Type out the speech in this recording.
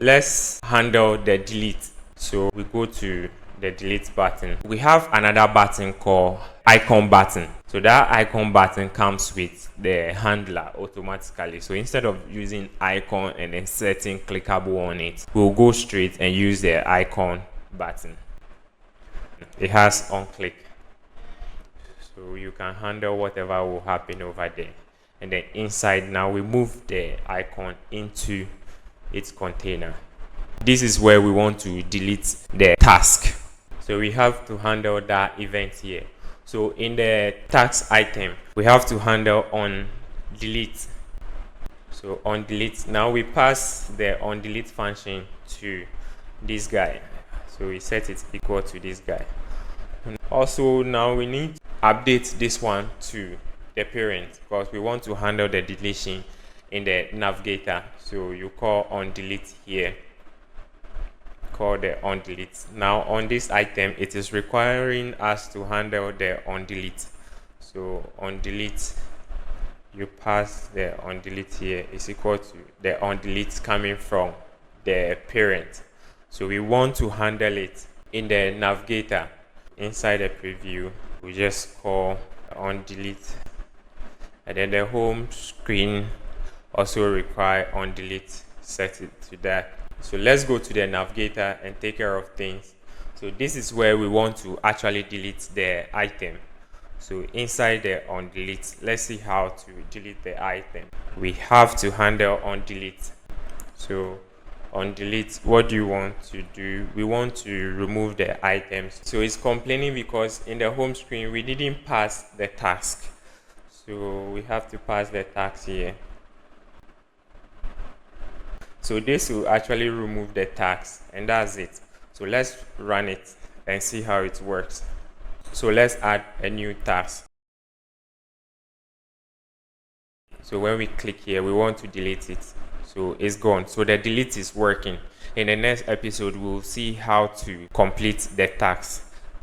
Let's handle the delete. So we go to the delete button. We have another button called icon button. So that icon button comes with the handler automatically. So instead of using icon and then setting clickable on it, we'll go straight and use the icon button. It has on click, so you can handle whatever will happen over there. And then inside, now we move the icon into its container. This is where we want to delete the task, so we have to handle that event here. So in the task item, we have to handle on delete. So on delete, now we pass the on delete function to this guy, so we set it equal to this guy. And also now we need to update this one to the parent, because we want to handle the deletion in the navigator. So you call on delete here, call the on delete. Now on this item, it is requiring us to handle the on delete. So on delete, you pass the on delete here is equal to the on delete coming from the parent. So we want to handle it in the navigator. Inside the preview, we just call on delete, and then the home screen also require on delete, set it to that. So let's go to the navigator and take care of things. So this is where we want to actually delete the item. So inside the on delete, let's see how to delete the item. We have to handle on delete. So on delete, what do you want to do? We want to remove the items. So it's complaining because in the home screen we didn't pass the task, so we have to pass the task here. So this will actually remove the task, and that's it. So let's run it and see how it works. So let's add a new task. So when we click here, we want to delete it. So it's gone. So the delete is working. In the next episode, we'll see how to complete the task.